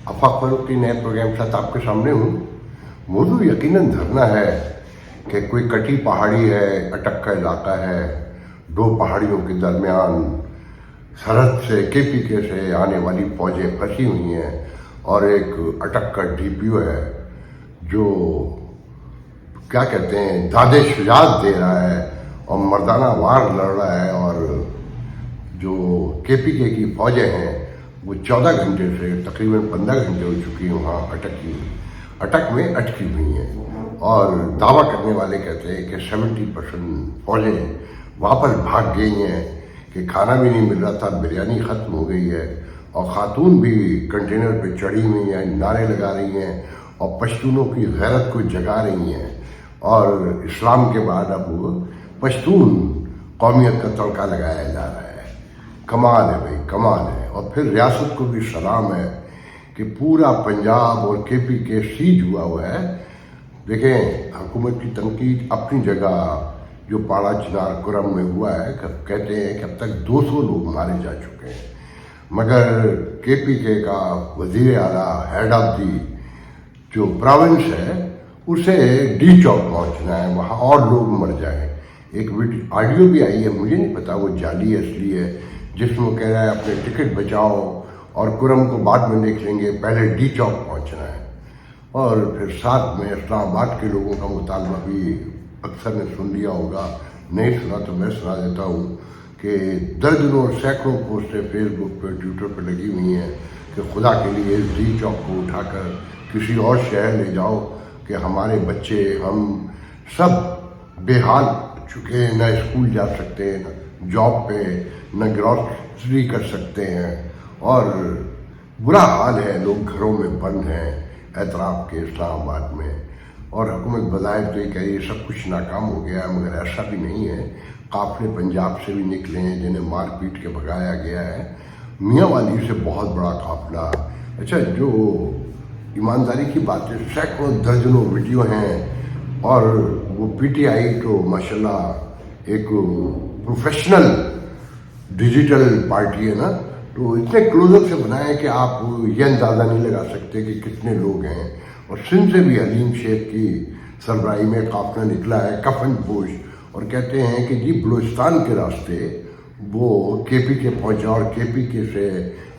आफाक फारूक के नए प्रोग्राम के साथ आपके सामने हूँ। मौजूद यकीनन धरना है कि कोई कटी पहाड़ी है, अटक का इलाका है, दो पहाड़ियों के दरमियान सरहद से केपीके से आने वाली फौजें फंसी हुई हैं और एक अटक का डीपीओ है जो क्या कहते हैं दादे शुजात दे रहा है और मर्दाना वार लड़ रहा है। और जो केपीके की फौजें हैं वो 14 घंटे से तकरीबन 15 घंटे हो चुकी हैं वहाँ अटक में अटकी हुई हैं। और दावा करने वाले कहते हैं कि 70% फौजें वापस भाग गई हैं, कि खाना भी नहीं मिल रहा था, बिरयानी ख़त्म हो गई है और ख़ातून भी कंटेनर पे चढ़ी हुई हैं, नारे लगा रही हैं और पश्तूनों की गैरत को जगा रही हैं। और इस्लाम के बाद अब पश्तून कौमियत का तड़का लगाया जा रहा है। कमाल है भाई, कमाल है। और फिर रियासत को भी सलाम है कि पूरा पंजाब और केपीके सीज हुआ है। देखें, हुकूमत की तनकीद अपनी जगह जो पाड़ा चिनार कुरम में हुआ है, कहते हैं कि अब तक 200 लोग मारे जा चुके हैं, मगर केपीके का वज़ीर आला हेड ऑफ दी जो प्रोविंस है उसे डी चौक पहुंचना है, वहाँ और लोग मर जाएं। एक ऑडियो भी आई है, मुझे नहीं पता वो जाली असली है, जिसमें वो कह रहा है अपने टिकट बचाओ और कुरम को बाद में देख लेंगे, पहले डी चौक पहुंचना है। और फिर साथ में इस्लामाबाद के लोगों का मुतालबा भी अक्सर ने सुन लिया होगा, नहीं सुना तो मैं सुना देता हूँ कि दर्जनों और सैकड़ों पोस्टें फेसबुक पर ट्विटर पर लगी हुई हैं कि खुदा के लिए इस डी चौक को उठाकर किसी और शहर ले जाओ कि हमारे बच्चे हम सब बेहाल चुके हैं, न स्कूल जा सकते हैं, न जॉब पे, न ग्रॉसरी कर सकते हैं और बुरा हाल है। लोग घरों में बंद हैं एतराफ़ के इस्लामाबाद में। और हुकूमत बज़ाहिर तो ये कह रही है सब कुछ नाकाम हो गया है, मगर ऐसा भी नहीं है। काफ़िले पंजाब से भी निकले हैं जिन्हें मार पीट के भगाया गया है। मियाँ वाली से बहुत बड़ा काफ़िला। अच्छा, जो ईमानदारी की बात है, सैकड़ों दर्जनों वीडियो हैं और वो पीटीआई तो माशाल्लाह एक प्रोफेशनल डिजिटल पार्टी है ना, तो इतने क्लोजअप से बनाया है कि आप ये अंदाज़ा नहीं लगा सकते कि कितने लोग हैं। और सिंध से भी हलीम शेख की सरबराही में काफिला निकला है कफन पोश, और कहते हैं कि जी बलूचिस्तान के रास्ते वो केपीके पहुंचा और केपीके से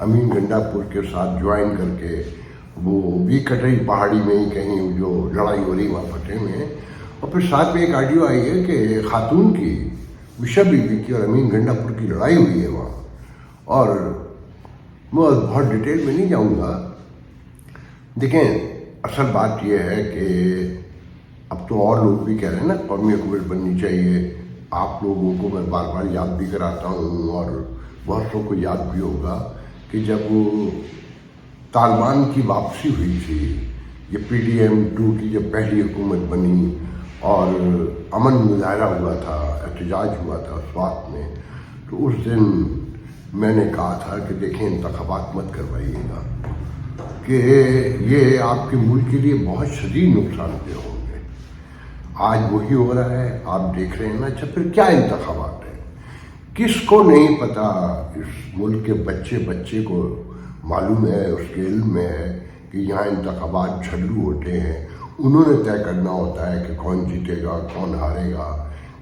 अमीन गंडापुर के साथ ज्वाइन करके वो भी कटरी पहाड़ी में ही कहीं जो लड़ाई हो रही वहाँ फटे में। और फिर साथ में एक ऑडियो आई है कि खातून की विशा बीबी की और अमीन गंडापुर की लड़ाई हुई है वहाँ। और मैं बहुत डिटेल में नहीं जाऊँगा। देखें, असल बात यह है कि अब तो और लोग भी कह रहे हैं ना कौमी हुकूमत बननी चाहिए। आप लोगों को मैं बार बार याद भी कराता हूँ और बहुत लोगों को याद भी होगा कि जब वो तालिबान की वापसी हुई थी, ये PDM-2 की जब पहली हुकूमत बनी और अमन मुजाहरा हुआ था, एहतजाज हुआ था स्वात में, तो उस दिन मैंने कहा था कि देखें इंतखाबात मत करवाइएगा कि ये आपके मुल्क के लिए बहुत शदीद नुकसानदेह होंगे। आज वही हो रहा है, आप देख रहे हैं ना। अच्छा, फिर क्या इंतखाबात है? किसको नहीं पता, इस मुल्क के बच्चे को मालूम है, उसके इल्म में है कि यहाँ इंतखाबात झल्लू होते हैं। उन्होंने तय करना होता है कि कौन जीतेगा कौन हारेगा।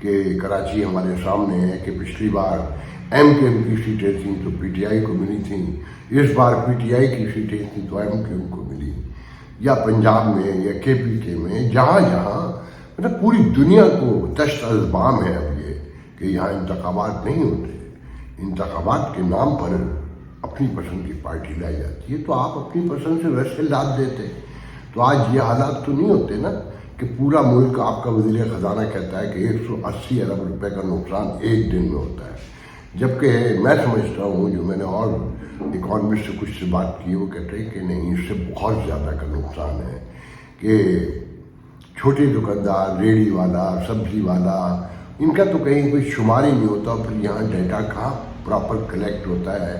कि कराची हमारे सामने है कि पिछली बार MKM की सीटें थी तो PTI को मिली थी, इस बार PTI की सीटें थी तो MKM को मिली। या पंजाब में या KPK में, जहाँ जहाँ मतलब पूरी दुनिया को दश्त अज़बाम है अब ये कि यहाँ इंतखाबात नहीं होते। इंतखाबात के नाम पर अपनी पसंद की पार्टी लाई जाती है, तो आप अपनी पसंद से वैसे लाद देते तो आज ये हालात तो नहीं होते ना कि पूरा मुल्क आपका वज़ीर ख़जाना कहता है कि 180 अरब रुपए का नुकसान एक दिन में होता है। जबकि मैं समझता हूँ, जो मैंने और इकॉनमिस्ट से कुछ से बात की, वो कहते हैं कि नहीं, इससे बहुत ज़्यादा का नुकसान है कि छोटे दुकानदार, रेडी वाला, सब्जी वाला, इनका तो कहीं कोई शुमार ही नहीं होता। फिर यहाँ डाटा कहाँ प्रॉपर कलेक्ट होता है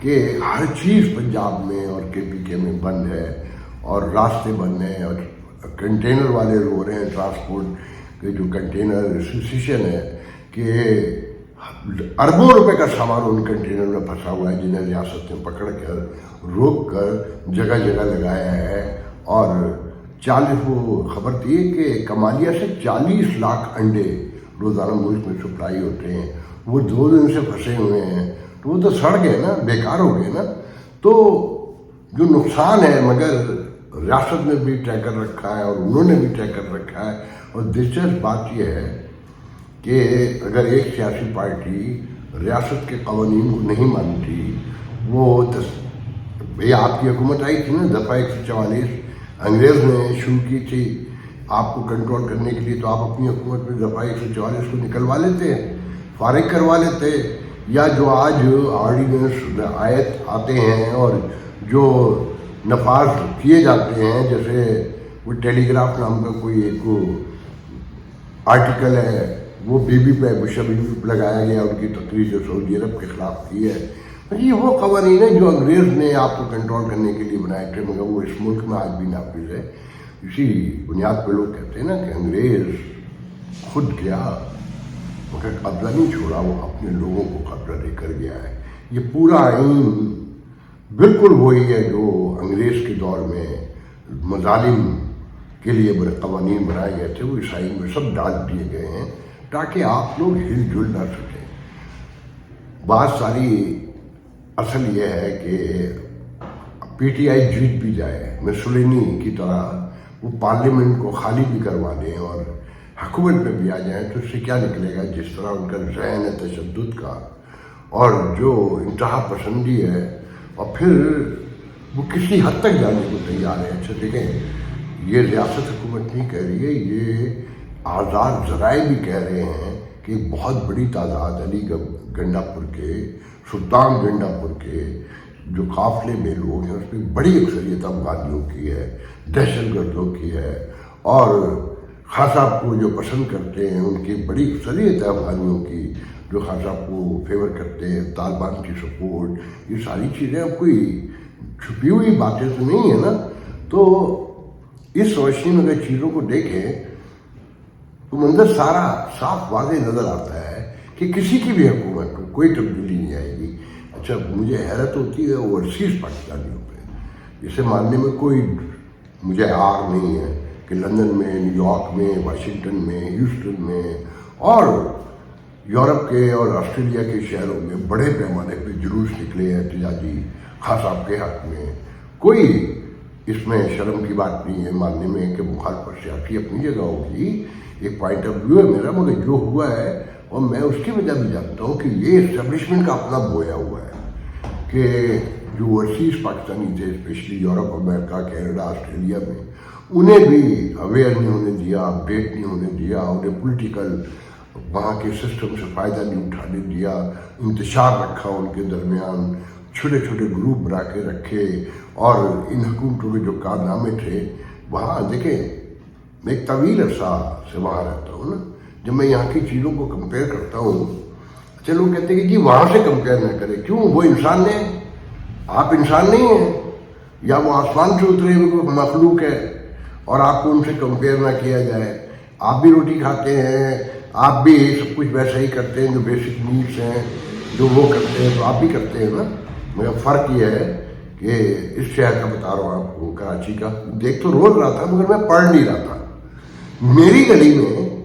कि हर चीज़ पंजाब में और KPK में बंद है और रास्ते बंद हैं और कंटेनर वाले रो रहे हैं। ट्रांसपोर्ट के जो कंटेनर एसोसिएशन है कि अरबों रुपए का सामान उन कंटेनर में फंसा हुआ है, जिन्हें रियासत ने पकड़ कर रोक कर जगह जगह लगाया है। और 40 वो खबर थी कि कमालिया से 40 लाख अंडे रोज़ाना मुल्क में सप्लाई होते हैं, वो 2 दिन से फंसे हुए हैं, तो वो तो सड़ गए ना, बेकार हो गए ना। तो जो नुकसान है, मगर रियासत ने भी तय कर रखा है और उन्होंने भी तय कर रखा है। और दिलचस्प बात यह है कि अगर एक सियासी पार्टी रियासत के कानून को नहीं मानती, वो भैया आपकी हुकूमत आई थी ना, दफ़ा 144 अंग्रेज़ ने शुरू की थी आपको कंट्रोल करने के लिए, तो आप अपनी हुकूमत में दफ़ा 144 को निकलवा लेते, फारिग करवा लेते। या जो आज ऑर्डिनेंस आयत आते हैं और जो नफाज किए जाते हैं, जैसे वो टेलीग्राफ नाम का कोई एक आर्टिकल है, वो बीबी पे बुशा बीबी पे लगाया गया, उनकी तकरीर जो सऊदी अरब के ख़िलाफ़ की है। ये वो कवानीन है जो अंग्रेज़ ने आपको कंट्रोल करने के लिए बनाए थे, मगर वो इस मुल्क में आज भी नाफिज है। इसी बुनियाद पर लोग कहते हैं ना कि अंग्रेज़ खुद गया मगर कब्जा नहीं छोड़ा, वो अपने लोगों को कब्जा देकर गया है। ये पूरा आइन बिल्कुल वही है जो अंग्रेज़ के दौर में मजालिम के लिए बड़े कवानीन बनाए गए थे, वो इस आइन में सब डाल दिए गए हैं ताकि आप लोग हिलजुल ना सकें। बात सारी असल ये है कि पीटीआई जीत भी जाए, मुसोलिनी की तरह वो पार्लियामेंट को खाली भी करवा दें और हुकूमत में भी आ जाए, तो इससे क्या निकलेगा? जिस तरह उनका ज़हन है तशद्दुद का और जो इंतहा पसंदी है, और फिर वो किसी हद तक जाने को तैयार है। अच्छा देखें, ये रियासत हुकूमत नहीं कह रही है, ये आज़ाद ज़राए भी कह रहे हैं कि बहुत बड़ी तादाद अली गंडापुर के, सुल्तान गंडापुर के जो काफ़िले में लोग हैं, उसमें बड़ी अक्सरियत अफगानियों की है, दहशत गर्दों की है, और खान साहब को जो पसंद करते हैं उनकी बड़ी अक्सरियत है अफगानियों की, जो खान साहब को फेवर करते हैं, तालिबान की सपोर्ट, ये सारी चीज़ें अब कोई छुपी हुई बातें तो नहीं है ना। तो इस रोशनी में अगर चीज़ों को देखें तो मंजर सारा साफ वाज़ेह नज़र आता है कि किसी की भी हुकूमत को कोई तब्दीली नहीं आएगी। अच्छा, मुझे हैरत होती है ओवरसीज़ पाकिस्तानियों पे, इसे मानने में कोई मुझे आर नहीं है कि लंदन में, न्यूयॉर्क में, वाशिंगटन में, ह्यूस्टन में और यूरोप के और ऑस्ट्रेलिया के शहरों में बड़े पैमाने पे जुलूस निकले हैं एहतजाजी खान साहब के हक़ में। कोई इसमें शर्म की बात नहीं है मानने में कि मुखालफत सियासी अपनी जगह होगी, एक पॉइंट ऑफ व्यू है मेरा, मगर जो हुआ है और मैं उसकी वजह भी जानता हूँ कि ये इस्टेब्लिशमेंट का अपना बोया हुआ है कि जो ओवरसीज़ पाकिस्तानी थे, specially Europe, America, Canada, Australia में, उन्हें भी अवेयर नहीं होने दिया, अपडेट नहीं होने दिया, उन्हें पॉलिटिकल वहाँ के सिस्टम से फ़ायदा नहीं उठाने दिया, इंतशार रखा उनके दरमियान, छोटे छोटे ग्रुप बना के रखे। और इन हुकूमतों के जो कारनामे थे वहाँ देखें, मैं एक तवील अरसा से वहाँ रहता हूँ ना, जब मैं यहाँ की चीज़ों को कंपेयर करता हूँ, अच्छा लोग कहते हैं कि जी वहाँ से कंपेयर ना करें, क्यों? वो इंसान ने, आप इंसान नहीं हैं, या वो आसमान से उतरे हुए कोई मखलूक है और आपको उनसे कंपेयर ना किया जाए। आप भी रोटी खाते हैं, आप भी सब कुछ वैसा ही करते हैं, जो बेसिक नीड्स हैं जो वो करते हैं, तो आप भी करते हैं ना। मगर फ़र्क ये है कि इस शहर का बता रहा हूँ आपको, कराची का, देख तो रोज़ रहा था मगर मैं पढ़ नहीं रहा था। मेरी गली में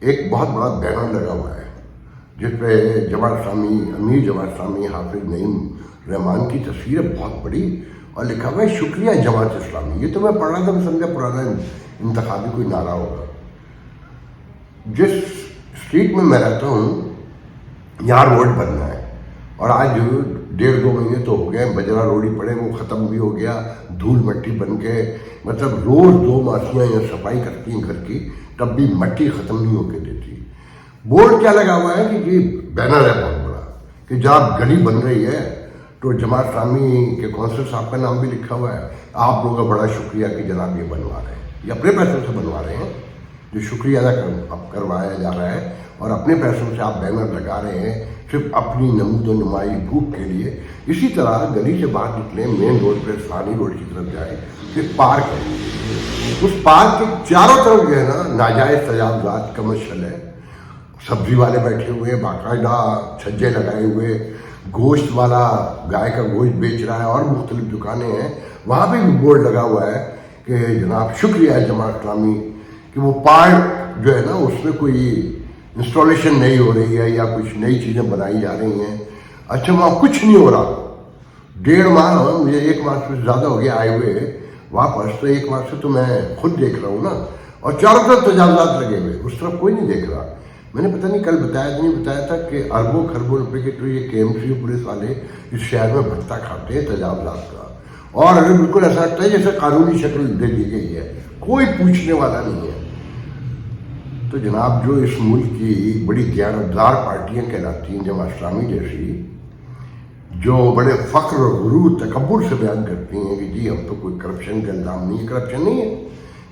एक बहुत बड़ा बैनर लगा हुआ है जिस पे जमात इस्लामी, अमीर जमात इस्लामी हाफिज नईम रहमान की तस्वीर है बहुत बड़ी, और लिखा हुआ है शुक्रिया जमात इस्लामी। ये तो मैं पढ़ रहा था, मैं समझा पुराना इंतखाबी कोई नारा होगा। जिस स्ट्रीट में मैं रहता हूँ यहाँ रोड बनना है, और आज 1.5-2 महीने तो हो गए, बजरा रोड़ी पड़े, वो ख़त्म भी हो गया, धूल मट्टी बन के, मतलब रोज़ 2 मासियाँ यहाँ सफाई करती हैं घर की, तब भी मट्टी ख़त्म नहीं होके देती। बोर्ड क्या लगा हुआ है कि जी बैनर है बहुत बड़ा कि जब गली बन रही है तो जमात इस्लामी के कौंसल साहब का नाम भी लिखा हुआ है, आप लोगों का बड़ा शुक्रिया कि जनाब ये बनवा रहे हैं, ये अपने पैसों से बनवा रहे हैं, जो शुक्रिया अदा करवाया जा रहा है, और अपने पैसों से आप बैनर लगा रहे हैं सिर्फ अपनी नमूद नुमाई भूख के लिए। इसी तरह गली से बाहर निकले, मेन रोड पर इस्लामी रोड की तरफ जाए, फिर पार्क है, उस पार्क के चारों तरफ जो है ना नाजायज़ तजावुज़ात कमर्शियल है, सब्जी वाले बैठे हुए हैं, बाकायदा छज्जे लगाए हुए, गोश्त वाला गाय का गोश्त बेच रहा है, और मुख्तलिफ दुकानें हैं, वहाँ पे भी बोर्ड लगा हुआ है कि जनाब शुक्रिया है जमात इस्लामी कि वो पार्ट जो है ना उसमें कोई इंस्टॉलेशन नहीं हो रही है या कुछ नई चीज़ें बनाई जा रही हैं। अच्छा, वहाँ कुछ नहीं हो रहा। 1.5 माह मुझे 1 माह से ज़्यादा हो गया आए हुए वापस, तो 1 माह से तो मैं खुद देख रहा हूँ ना, और चारों तरफ तजावजात लगे हुए, उस तरफ कोई नहीं देख रहा। मैंने पता नहीं कल बताया कि नहीं बताया था कि अरबों खरबों रुपए के तो ये KMC पुलिस वाले इस शहर में भत्ता खाते हैं तजावजात का, और अगर बिल्कुल ऐसा लगता है जैसे कानूनी शक्ल दे दी गई है, कोई पूछने वाला नहीं है। तो जनाब जो इस मुल्क की बड़ी दयानतदार पार्टियाँ कहलाती हैं जमात इस्लामी जैसी, जो बड़े फ़ख्र और गुरूर तकब्बुर से बयान करती हैं कि जी हम तो कोई करप्शन का इल्ज़ाम नहीं है, करप्शन नहीं है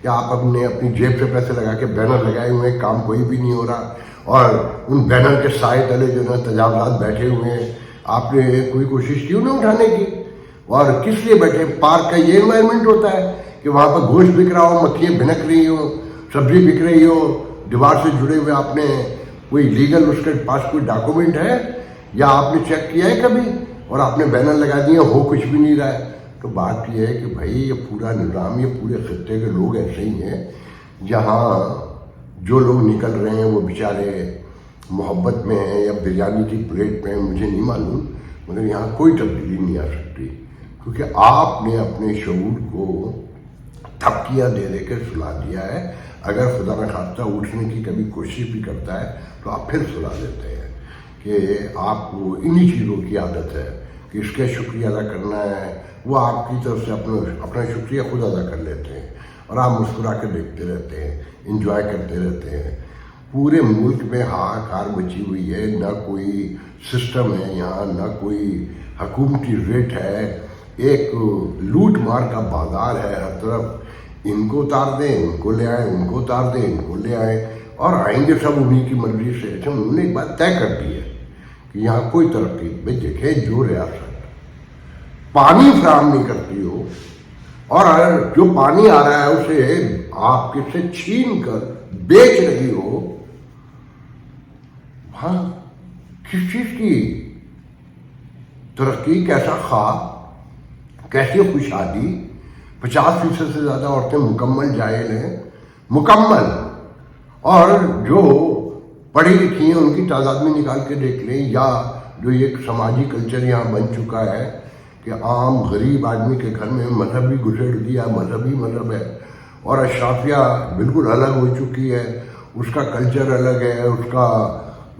कि आप अपनी जेब से पैसे लगा के बैनर लगाए हुए हैं, काम कोई भी नहीं हो रहा, और उन बैनर के साए तले जो है तजावजात बैठे हुए हैं, आपने कोई कोशिश क्यों नहीं उठाने की? और किस लिए बैठे? पार्क का ये एनवायरनमेंट होता है कि वहाँ पर गोश्त बिक रहा हो, मक्खियाँ भिनक रही हो, सब्जी बिक रही हो, दीवार से जुड़े हुए आपने कोई लीगल उसके पास कोई डॉक्यूमेंट है या आपने चेक किया है कभी, और आपने बैनर लगा दिया, हो कुछ भी नहीं रहा है। तो बात यह है कि भाई ये पूरा निज़ाम, ये पूरे खत्ते के लोग ऐसे ही हैं, जहाँ जो लोग निकल रहे हैं वो बेचारे मोहब्बत में हैं या बिरयानी की प्लेट में, मुझे नहीं मालूम, मगर यहाँ कोई तब्दीली नहीं आ सकती, क्योंकि आपने अपने शऊर को थपकियाँ दे दे कर सुला दिया है। अगर खुदा न खास्ता उठने की कभी कोशिश भी करता है तो आप फिर सुला देते हैं कि आपको इन्हीं चीज़ों की आदत है कि इसका शुक्रिया अदा करना है, वो आपकी तरफ से अपना शुक्रिया खुद अदा कर लेते हैं, और आप मुस्कुरा कर देखते रहते हैं, इंजॉय करते रहते हैं। पूरे मुल्क में हाहाकार मची हुई है, ना कोई सिस्टम है यहाँ, ना कोई हुकूमती रेट है, एक लूट मार का बाजार है हर तरफ। इनको उतार दें, उनको ले आए, उनको उतार दें, इनको ले आए, और आएंगे सब उन्हीं की मर्जी से। अच्छा, उन्होंने एक बात तय कर दी है कि यहाँ कोई तरक्की, भाई देखें जो रियासत पानी फराहम नहीं करती हो, और अगर जो पानी आ रहा है उसे आप किससे छीन कर बेच रही हो, हाँ किस चीज की तरक्की, कैसा ख्वाब, कैसी खुशहाली। 50% से ज़्यादा औरतें मुकम्मल जाहिल हैं, मुकम्मल, और जो पढ़ी लिखी हैं उनकी तादाद में निकाल के देख लें, या जो ये समाजी कल्चर यहाँ बन चुका है कि आम गरीब आदमी के घर में मजहब भी घुसेड़ दिया, मजहब ही मजहब है, और अशराफिया बिल्कुल अलग हो चुकी है, उसका कल्चर अलग है, उसका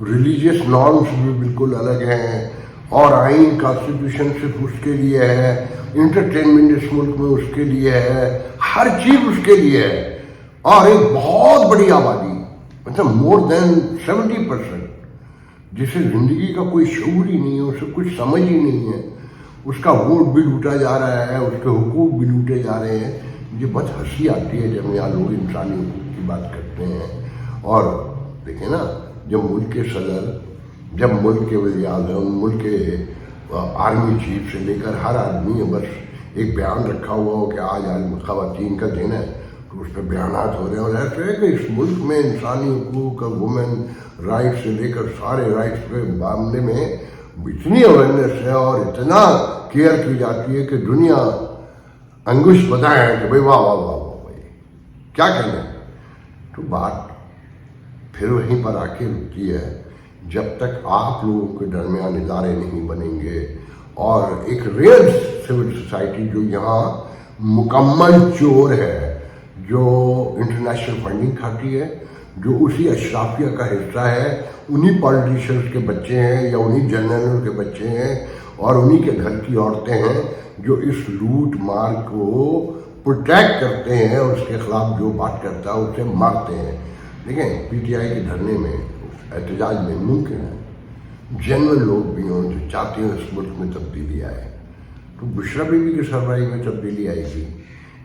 रिलीजियस नॉर्म्स भी बिल्कुल अलग हैं, और आइन कॉन्स्टिट्यूशन सिर्फ उसके लिए है, इंटरटेनमेंट इस मुल्क में उसके लिए है, हर चीज़ उसके लिए है, और एक बहुत बड़ी आबादी, मतलब मोर देन 70%, जिसे ज़िंदगी का कोई शऊर ही नहीं है, उसे कुछ समझ ही नहीं है, उसका वोट भी लूटा जा रहा है, उसके हुकूक भी लूटे जा रहे हैं। मुझे बहुत हंसी आती है जब यहाँ लोग इंसानी हुकूक की बात करते हैं। और देखें ना, जब मुल्क के सदर, जब मुल्क के वज़ीर-ए-आज़म, मुल्क के आर्मी चीफ से लेकर हर आदमी बस एक बयान रखा हुआ हो कि आज ख़वातीन का दिन है, तो उस पर बयानात हो रहे हैं, और ऐसे है कि इस मुल्क में इंसानी हुकूक, वुमेन राइट्स से लेकर सारे राइट्स के मामले में इतनी अवेयरनेस है और इतना केयर की जाती है कि दुनिया अंगुश बताए हैं कि भाई वाह वाह वाह वाह भाई क्या कहना। तो बात फिर वहीं पर आके रुकती है, जब तक आप लोगों के दरमियान इदारे नहीं बनेंगे, और एक रियल सिविल सोसाइटी जो यहाँ मुकम्मल चोर है, जो इंटरनेशनल फंडिंग खाती है, जो उसी अशराफिया का हिस्सा है, उन्हीं पॉलिटिशियंस के बच्चे हैं या उन्हीं जनरलों के बच्चे हैं और उन्हीं के घर की औरतें हैं जो इस लूट मार को प्रोटेक्ट करते हैं, और उसके खिलाफ जो बात करता है उसे मारते हैं। देखें, PTI के धरने में, एहतजाज में मुमकिन है जनरल लोग भी हों जो चाहते हैं इस मुल्क में तब्दीली आए, तो बुशरा बीबी की सरबराही में तब्दीली आएगी,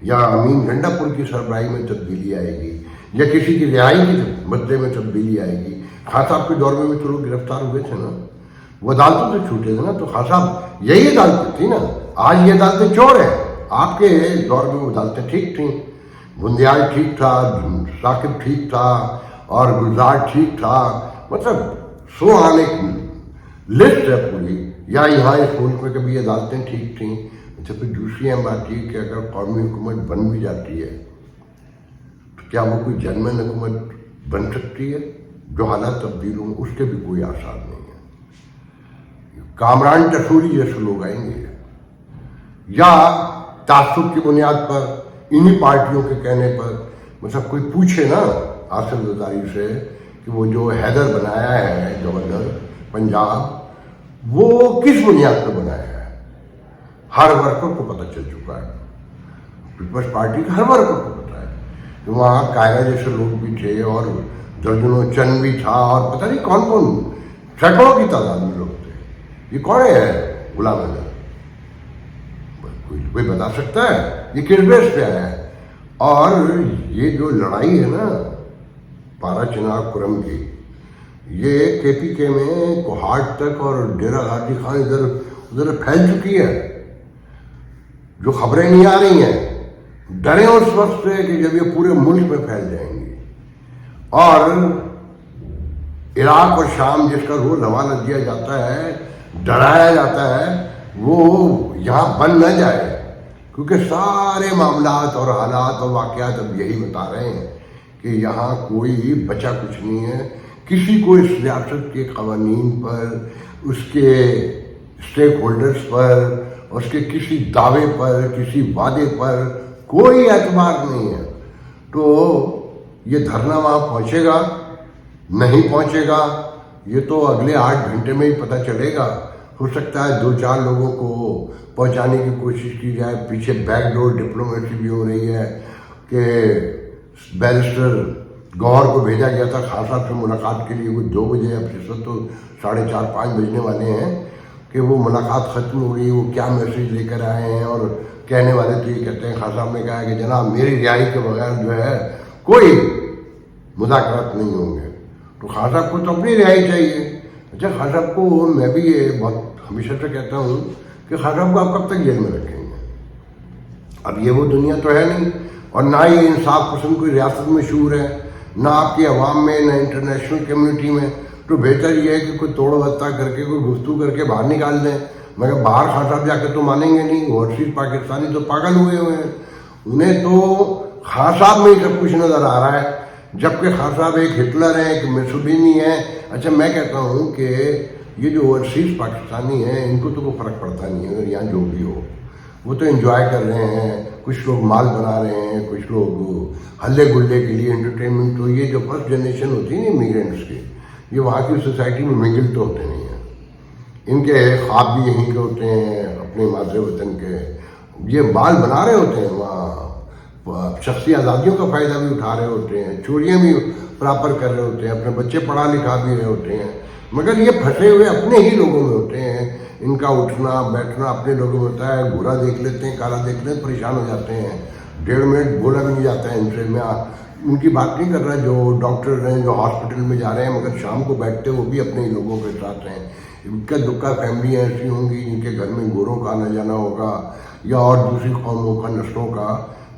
या अमीन गंडापुर की सरबराही में तब्दीली आएगी, या किसी की रिहाई के बदले में तब्दीली आएगी। खान साहब के दौर में भी तो लोग गिरफ्तार हुए थे ना, वो अदालतों से छूटे थे ना, तो खान साहब यही अदालतें थी ना। आज ये अदालतें चोर है, आपके दौर में वो अदालतें ठीक थी, बुंदियाल ठीक था, साकिब ठीक था, और गुलजार ठीक था, मतलब सो आन एक लिस्ट है पूरी, या यहाँ इस मुल्क में कभी अदालतें ठीक थी। अच्छा, फिर दूसरी अहम बात ये कि अगर कौमी हुकूमत बन भी जाती है तो क्या वो कोई जनमन हुकूमत बन सकती है? जो हालात तब्दील हों उसके भी कोई आसार नहीं है। कामरान टसूरी जैसे लोग आएंगे या तासुब की बुनियाद पर इन्हीं पार्टियों के कहने पर, मतलब कोई पूछे ना आसिफ जरदारी से कि वो जो हैदर बनाया है गवर्नर पंजाब, वो किस बुनियाद पर बनाया है? हर वर्कर को पता चल चुका है, पीपल्स पार्टी के हर वर्कर को पता है कि वहाँ कायरा जैसे लोग भी थे और दर्जनों चंद भी था और पता नहीं कौन कौन, सैकड़ों की तादाद में लोग थे। ये कौन है गुलाम अहमद? कोई बता सकता है ये किस बेस पे आया है? और ये जो लड़ाई है ना पारा चिनाब कुरम की, ये KPK में कोहाट तक और डेरा गाजी खान इधर उधर फैल चुकी है। जो खबरें नहीं आ रही हैं, डरे उस वक्त से कि जब ये पूरे मुल्क में फैल जाएंगी और इराक और शाम जिसका रोज हवाला दिया जाता है, डराया जाता है, वो यहाँ बन न जाए, क्योंकि सारे मामलात और हालात और वाक़यात अब यही बता रहे हैं कि यहाँ कोई बचा कुछ नहीं है। किसी को इस रियासत के क़वानीन पर, उसके स्टेक होल्डर्स पर, उसके किसी दावे पर, किसी वादे पर कोई एतबार नहीं है। तो ये धरना वहाँ पहुँचेगा नहीं पहुँचेगा ये तो अगले 8 घंटे में ही पता चलेगा। हो सकता है 2-4 लोगों को पहुंचाने की कोशिश की जाए, पीछे बैकडोर डिप्लोमेसी भी हो रही है कि बैरिस्टर गौहर को भेजा गया था खान साहब से मुलाकात के लिए, वो 2 बजे, अब से तो 4:30-5 बजने वाले हैं कि वो मुलाकात ख़त्म हो गई। वो क्या मैसेज लेकर आए हैं और कहने वाले तो ये कहते हैं, खान साहब ने कहा कि जनाब मेरी रिहाई के बगैर जो है कोई मुज़ाकरात नहीं होंगे। तो खान साहब को तो अपनी रिहाई चाहिए। अच्छा, खान साहब को मैं भी ये बहुत हमेशा से कहता हूँ कि खान साहब को आप कब तक जेल में रखेंगे? अब ये वो दुनिया तो है नहीं, और ना ही इंसाफ पसंद कोई रियासत में मशहूर है, ना आपकी अवाम में, ना इंटरनेशनल कम्युनिटी में। तो बेहतर ये है कि कोई तोड़ बत्ता करके, कोई गुफ्तगू करके बाहर निकाल दें। मगर बाहर खान साहब जाकर तो मानेंगे नहीं, ओवरसीज पाकिस्तानी तो पागल हुए हुए हैं। उन्हें तो खान साहब में ही सब कुछ नज़र आ रहा है, जबकि खान साहब एक हिटलर है, एक मुसोलिनी है। अच्छा, मैं कहता हूँ कि ये जो ओवरसीज पाकिस्तानी हैं इनको तो कोई फ़र्क पड़ता नहीं है, अगर यहाँ जो भी हो वो तो एंजॉय कर रहे हैं। कुछ लोग माल बना रहे हैं, कुछ लोग हल्ले गुल्ले के लिए एंटरटेनमेंट। तो ये जो फर्स्ट जनरेशन होती है ना इमिग्रेंट्स की, ये वहाँ की सोसाइटी में मिंगल तो होते नहीं हैं। इनके ख्वाब भी यहीं के होते हैं, अपने मादरे वतन के। ये माल बना रहे होते हैं, वहाँ शख्सी आज़ादियों का फ़ायदा भी उठा रहे होते हैं, चोरियाँ भी प्रॉपर कर रहे होते हैं, अपने बच्चे पढ़ा लिखा भी रहे होते हैं। मगर ये फंसे हुए अपने ही लोगों में होते हैं। इनका उठना बैठना अपने लोगों में होता है। बुरा देख लेते हैं, काला देख लेते हैं, परेशान हो जाते हैं। 1.5 मिनट बोला भी नहीं जाता है इनसे। मैं उनकी बात नहीं कर रहा जो डॉक्टर हैं, जो हॉस्पिटल में जा रहे हैं, मगर शाम को बैठते वो भी अपने ही लोगों के साथ हैं। इनका दुक्का फैमिलियाँ ऐसी होंगी जिनके घर में गोरों का आना जाना होगा या और दूसरी कौमों का, नस्लों का।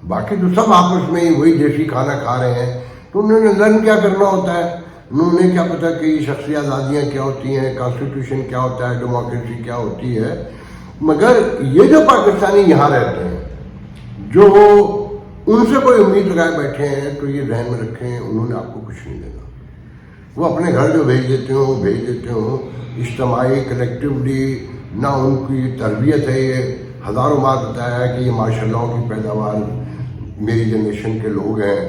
बाकी तो सब आपस में ही वही देसी खाना खा रहे हैं। तो उन्होंने लर्न क्या करना होता है? उन्होंने क्या पता कि शख्सी आज़ादियाँ क्या होती हैं, कॉन्स्टिट्यूशन क्या होता है, डेमोक्रेसी क्या होती है। मगर ये जो पाकिस्तानी यहाँ रहते हैं, जो उनसे कोई उम्मीद लगाए बैठे हैं, तो ये ध्यान में रखें, उन्होंने आपको कुछ नहीं देना। वो अपने घर जो भेज देते हो इज्तमाही कलेक्टिवली, ना उनकी तरबियत है। ये हज़ारों बार बताया है कि ये माशाअल्लाह की पैदावार मेरी जनरेशन के लोग हैं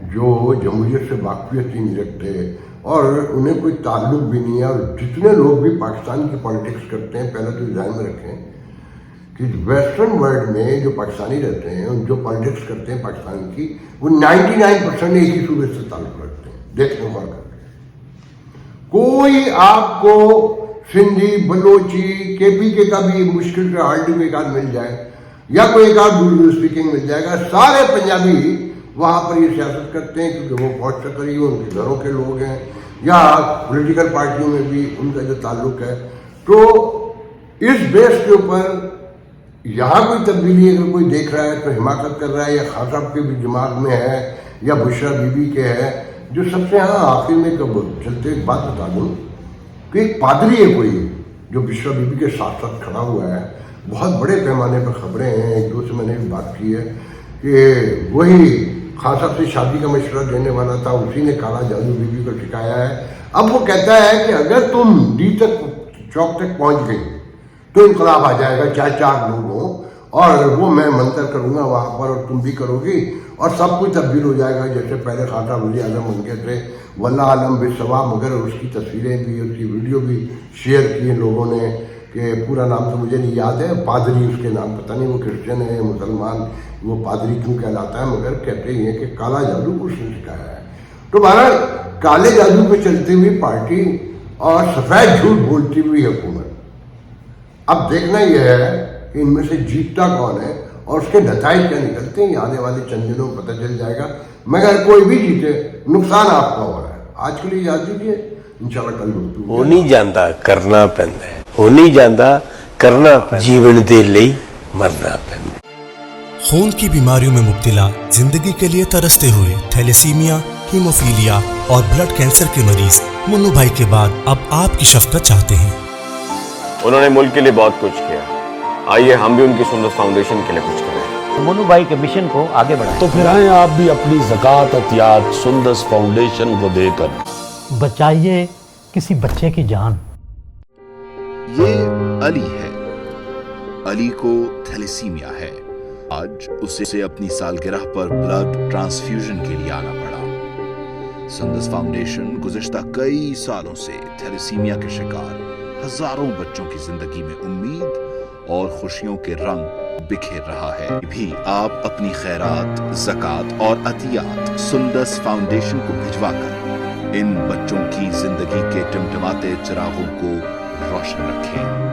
जो जमहूरियत से वाकफियत ही नहीं रखते और उन्हें कोई ताल्लुक भी नहीं है। और जितने लोग भी पाकिस्तान की पॉलिटिक्स करते हैं, पहले तो ध्यान में रखें कि वेस्टर्न वर्ल्ड में जो पाकिस्तानी रहते हैं, जो पॉलिटिक्स करते हैं पाकिस्तान की, वो 99% एक ही सूबे से ताल्लुक रखते हैं। देखने गौर करके कोई आपको सिंधी, बलोची, KPK का भी मुश्किल से हार्डी में एक आध मिल जाए या कोई एक आध उर्दू स्पीकिंग मिल जाएगा। सारे पंजाबी वहाँ पर ये सियासत करते हैं क्योंकि वो फौज से करीब उनके घरों के लोग हैं या पॉलिटिकल पार्टियों में भी उनका जो ताल्लुक है। तो इस बेस के ऊपर यहाँ कोई तब्दीली अगर कोई देख रहा है तो हिमाकत कर रहा है, या खान साहब के भी दिमाग में है या बुशरा बीबी के है, जो सबसे यहाँ आखिर में कब चलते एक बात बता दूँ कि एक पादरी है कोई जो बिश्वा बीबी के साथ साथ खड़ा हुआ है, बहुत बड़े पैमाने पर खबरें हैं, एक दो से मैंने भी बात की है कि वही खान साहब से शादी का मशवरा देने वाला था, उसी ने काला जादू बीबी को सिखाया है। अब वो कहता है कि अगर तुम डी तक चौक तक पहुंच गई तो इनकलाब आ जाएगा, चाहे 4 लोग हों, और वो मैं मंत्र करूंगा वहां पर और तुम भी करोगी और सब कुछ तब्दील हो जाएगा। जैसे पहले खासा वज़ीर आज़म बन गए थे, वल्लाह आलम बिस्सवाब, मगर उसकी तस्वीरें भी, उसकी वीडियो भी शेयर की लोगों ने, कि पूरा नाम तो मुझे नहीं याद है, पादरी उसके नाम, पता नहीं वो क्रिश्चियन है मुसलमान, वो पादरी क्यों कहलाता है, मगर कहते ही हैं कि काला जादू उसने सिखाया है। तो बहरहाल काले जादू पे चलती हुई पार्टी और सफ़ेद झूठ बोलती हुई हुकूमत, अब देखना यह है कि इनमें से जीतता कौन है और उसके नतीजे क्या निकलते हैं। आने वाले चंद दिनों में पता चल जाएगा, मगर कोई भी जीते नुकसान आपका हो रहा है। आज के लिए याद दीजिए, इंशाल्लाह कल हो नहीं ਜਾਂਦਾ ਕਰਨਾ ਪੈਂਦਾ ਹੈ, ਹੋ ਨਹੀਂ ਜਾਂਦਾ करना पैंदा, जीवन दे ਲਈ मरना पैंदा। खून की बीमारियों में मुब्तला जिंदगी के लिए तरसते हुए थैलेसीमिया, हीमोफीलिया और ब्लड कैंसर के मरीज मुन्नू भाई के बाद अब आपकी शफकत चाहते हैं। उन्होंने मुल्क के लिए बहुत कुछ किया, आइए हम भी उनकी सुंदर फाउंडेशन के लिए कुछ करें। मुन्नू भाई के मिशन को आगे बढ़ाएं। तो फिर आए आप भी अपनी ज़कात अतियात सुंदस फाउंडेशन को देकर बचाइए किसी बच्चे की जान। ये अली है। अली को थैलेसीमिया है। आज उसे अपनी सालगिरह पर ब्लड ट्रांसफ्यूजन के लिए आना पड़ा। सुंदस फाउंडेशन गुज़िश्ता कई सालों से थैलेसीमिया के शिकार हजारों बच्चों की जिंदगी में उम्मीद और खुशियों के रंग बिखेर रहा है। भी आप अपनी खैरात, ज़कात और अतियात सुंदस फाउंडेशन को भिजवाकर इन बच्चों की जिंदगी के टिमटिमाते चिरागों को रोशन रखें।